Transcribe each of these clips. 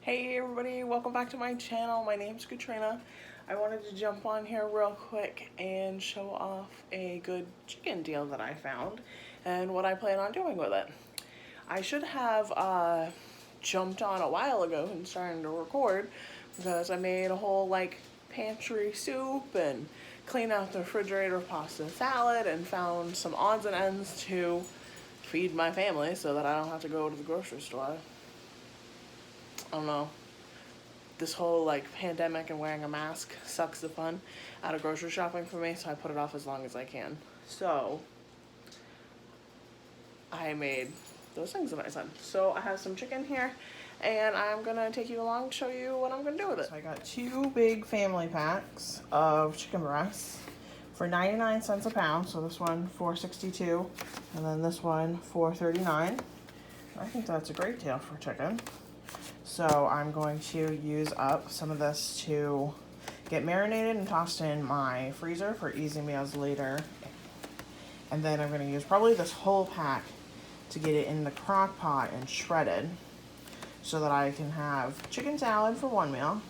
Hey everybody, welcome back to my channel. My name's Katrina. I wanted to jump on here real quick and show off a good chicken deal that I found and what I plan on doing with it. I should have jumped on a while ago and started to record because I made a whole pantry soup and cleaned out the refrigerator with pasta salad and found some odds and ends to feed my family so that I don't have to go to the grocery store. I don't know. This whole pandemic and wearing a mask sucks the fun out of grocery shopping for me, so I put it off as long as I can. So I made those things that I said. So I have some chicken here and I'm gonna take you along to show you what I'm gonna do with it. So I got two big family packs of chicken breasts for 99 cents a pound. So this one $4.62 and then this one $4.39. I think that's a great deal for chicken. So I'm going to use up some of this to get marinated and tossed in my freezer for easy meals later. And then I'm going to use probably this whole pack to get it in the crock pot and shredded so that I can have chicken salad for one meal,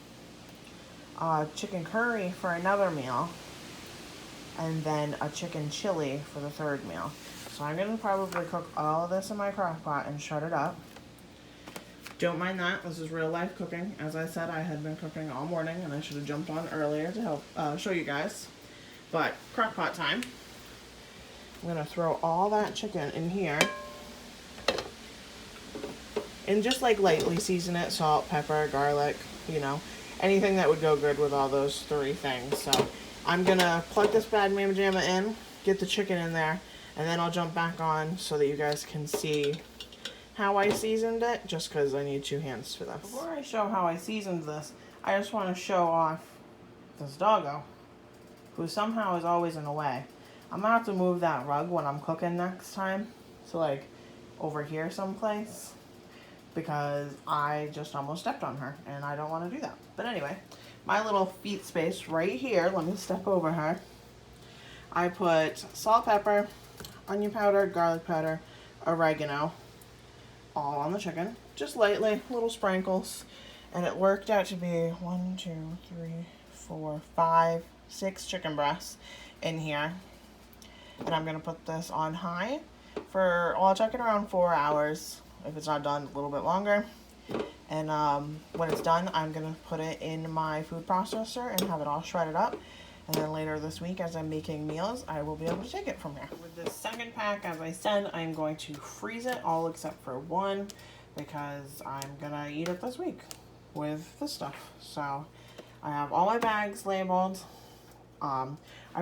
chicken curry for another meal, and then a chicken chili for the third meal. So I'm going to probably cook all of this in my crock pot and shred it up. Don't mind that, this is real life cooking. As I said, I had been cooking all morning and I should have jumped on earlier to help show you guys. But crock pot time. I'm gonna throw all that chicken in here and just lightly season it, salt, pepper, garlic, anything that would go good with all those three things. So I'm gonna plug this bad mamma jamma in, get the chicken in there, and then I'll jump back on so that you guys can see how I seasoned it, just because I need two hands for this. Before I show how I seasoned this, I just want to show off this doggo, who somehow is always in the way. I'm gonna have to move that rug when I'm cooking next time, so over here someplace, because I just almost stepped on her, and I don't want to do that. But anyway, my little feet space right here, let me step over her. I put salt, pepper, onion powder, garlic powder, oregano, all on the chicken, just lightly, little sprinkles, and it worked out to be 1, 2, 3, 4, 5, 6 chicken breasts in here. And I'm gonna put this on high for, I'll check it around 4 hours. If it's not done, a little bit longer. And when it's done, I'm gonna put it in my food processor and have it all shredded up. And then later this week, as I'm making meals, I will be able to take it from here. With this second pack, as I said, I'm going to freeze it all except for one because I'm gonna eat it this week with this stuff. So I have all my bags labeled. I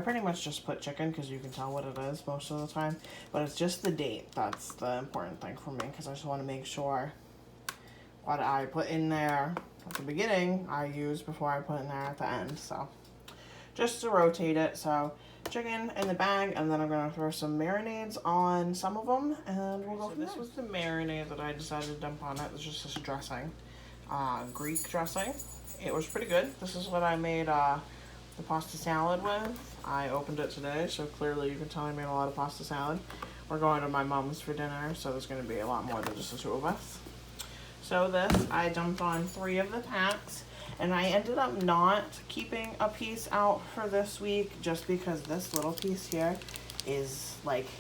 pretty much just put chicken because you can tell what it is most of the time. But it's just the date that's the important thing for me, because I just want to make sure what I put in there at the beginning I use before I put in there at the end. So just to rotate it. So chicken in the bag, and then I'm gonna throw some marinades on some of them, and we'll go from there. This was the marinade that I decided to dump on it. It's just this dressing, Greek dressing. It was pretty good. This is what I made the pasta salad with. I opened it today, so clearly you can tell I made a lot of pasta salad. We're going to my mom's for dinner, so there's gonna be a lot more than just the two of us. So this, I dumped on 3 of the packs. And I ended up not keeping a piece out for this week just because this little piece here is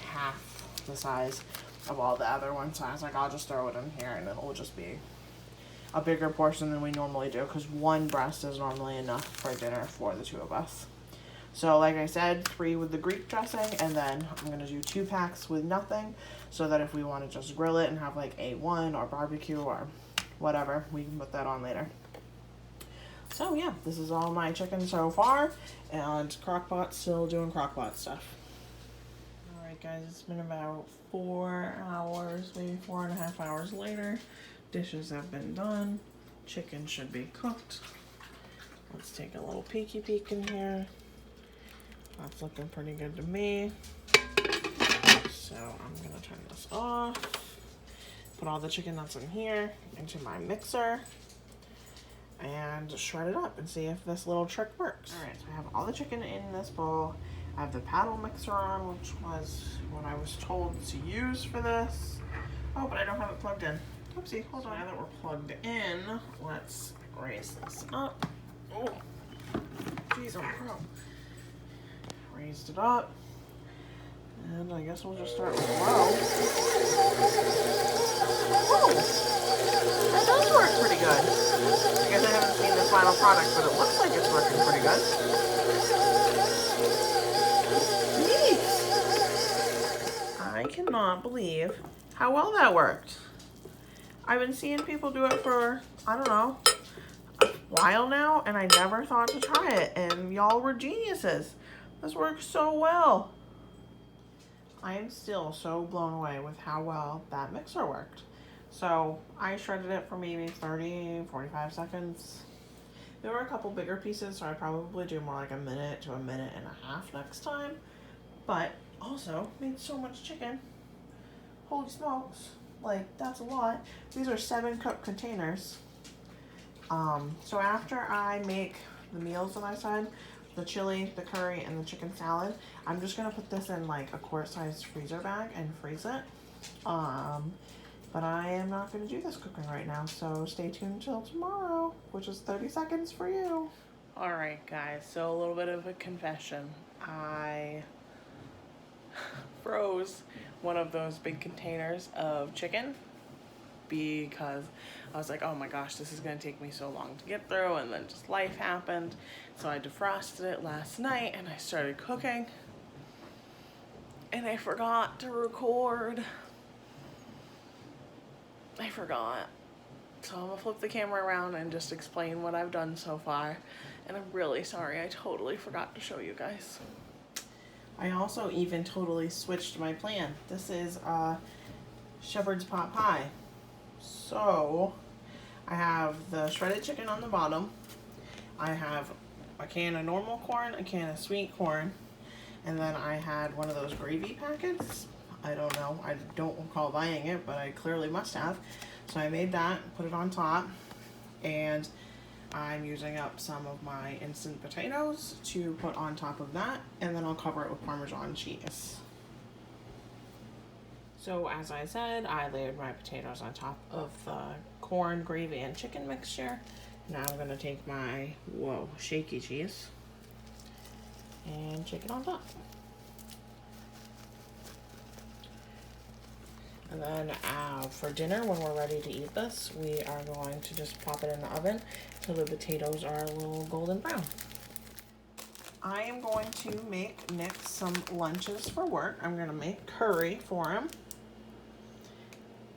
half the size of all the other ones. So I was like, I'll just throw it in here and it'll just be a bigger portion than we normally do, because one breast is normally enough for dinner for the two of us. So like I said, 3 with the Greek dressing, and then I'm going to do 2 packs with nothing, so that if we want to just grill it and have A1 or barbecue or whatever, we can put that on later. So yeah, this is all my chicken so far, and Crock-Pot still doing Crock-Pot stuff. Alright guys, it's been about 4 hours, maybe 4.5 hours later. Dishes have been done. Chicken should be cooked. Let's take a little peeky peek in here. That's looking pretty good to me. So I'm gonna turn this off. Put all the chicken that's in here into my mixer and shred it up and see if this little trick works. Alright, so I have all the chicken in this bowl. I have the paddle mixer on, which was what I was told to use for this. Oh, but I don't have it plugged in. Oopsie, hold on. Now that we're plugged in, let's raise this up. Oh, geez, I'm pro. Raised it up. And I guess we'll just start with low. Oh, that does work pretty good. I guess I haven't seen the final product, but it looks like it's working pretty good. Neat! I cannot believe how well that worked. I've been seeing people do it for, I don't know, a while now, and I never thought to try it, and y'all were geniuses. This works so well. I am still so blown away with how well that mixer worked. So I shredded it for maybe 30, 45 seconds. There were a couple bigger pieces, so I'd probably do more like a minute to a minute and a half next time. But also made so much chicken. Holy smokes. Like, that's a lot. These are 7-cup containers. So after I make the meals that I said, the chili, the curry, and the chicken salad, I'm just gonna put this in like a quart-sized freezer bag and freeze it. But I am not gonna do this cooking right now, so stay tuned until tomorrow, which is 30 seconds for you. All right, guys, so a little bit of a confession. I froze one of those big containers of chicken because I was like, oh my gosh, this is gonna take me so long to get through, and then just life happened. So I defrosted it last night and I started cooking, and I forgot to record. I forgot. So I'm gonna flip the camera around and just explain what I've done so far. And I'm really sorry, I totally forgot to show you guys. I also even totally switched my plan. This is shepherd's pot pie. So I have the shredded chicken on the bottom. I have a can of normal corn, a can of sweet corn, and then I had one of those gravy packets. I don't know, I don't recall buying it, but I clearly must have. So I made that, put it on top, and I'm using up some of my instant potatoes to put on top of that, and then I'll cover it with Parmesan cheese. So as I said, I layered my potatoes on top of the corn, gravy, and chicken mixture. Now I'm gonna take my, shaky cheese and shake it on top. And then for dinner, when we're ready to eat this, we are going to just pop it in the oven till the potatoes are a little golden brown. I am going to make Nick some lunches for work. I'm gonna make curry for him.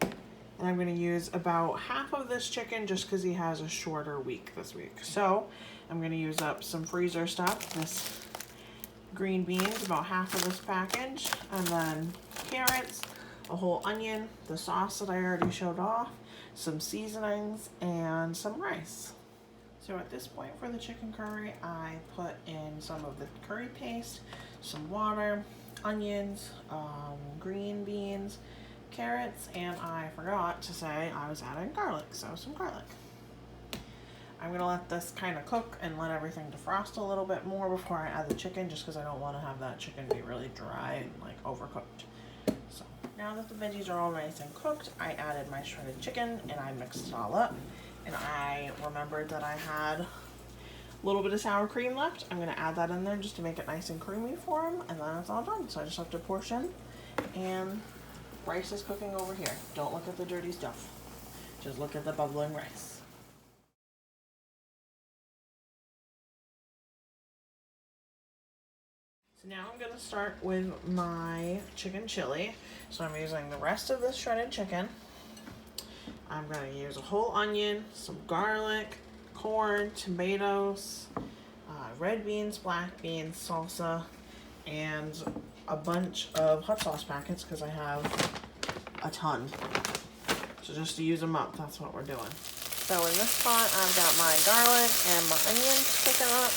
And I'm gonna use about half of this chicken just because he has a shorter week this week. So I'm gonna use up some freezer stuff. This green beans, about half of this package, and then carrots, a whole onion, the sauce that I already showed off, some seasonings, and some rice. So at this point for the chicken curry, I put in some of the curry paste, some water, onions, green beans, carrots, and I forgot to say I was adding garlic, so some garlic. I'm gonna let this kind of cook and let everything defrost a little bit more before I add the chicken, just because I don't want to have that chicken be really dry and like overcooked. So now that the veggies are all nice and cooked, I added my shredded chicken and I mixed it all up. And I remembered that I had a little bit of sour cream left. I'm gonna add that in there just to make it nice and creamy for him, and then it's all done. So I just have to portion, and rice is cooking over here. Don't look at the dirty stuff. Just look at the bubbling rice. So now I'm gonna start with my chicken chili. So I'm using the rest of this shredded chicken. I'm gonna use a whole onion, some garlic, corn, tomatoes, red beans, black beans, salsa, and a bunch of hot sauce packets because I have a ton. So just to use them up, that's what we're doing. So in this spot, I've got my garlic and my onions cooking up.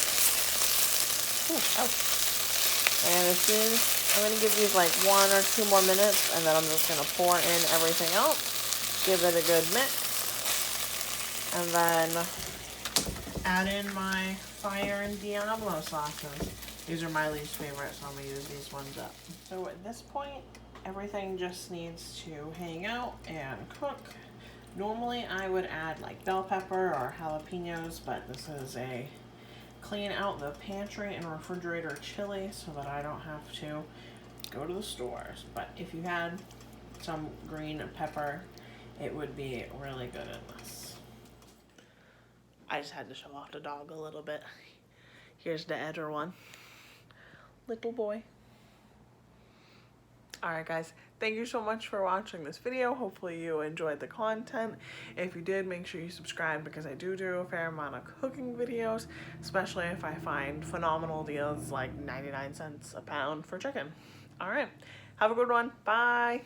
Ooh, ouch. And as soon as I'm gonna give these like 1 or 2 more minutes, and then I'm just gonna pour in everything else. Give it a good mix, and then add in my Fire and Diablo sauces. These are my least favorite, so I'm gonna use these ones up. So at this point, everything just needs to hang out and cook Normally I would add like bell pepper or jalapenos, but this is a clean out the pantry and refrigerator chili so that I don't have to go to the stores. But if you had some green pepper, it would be really good in this. I just had to show off the dog a little bit. Here's the Edger one. Little boy. Alright guys, thank you so much for watching this video. Hopefully you enjoyed the content. If you did, make sure you subscribe because I do a fair amount of cooking videos, especially if I find phenomenal deals like 99 cents a pound for chicken. Alright, have a good one. Bye!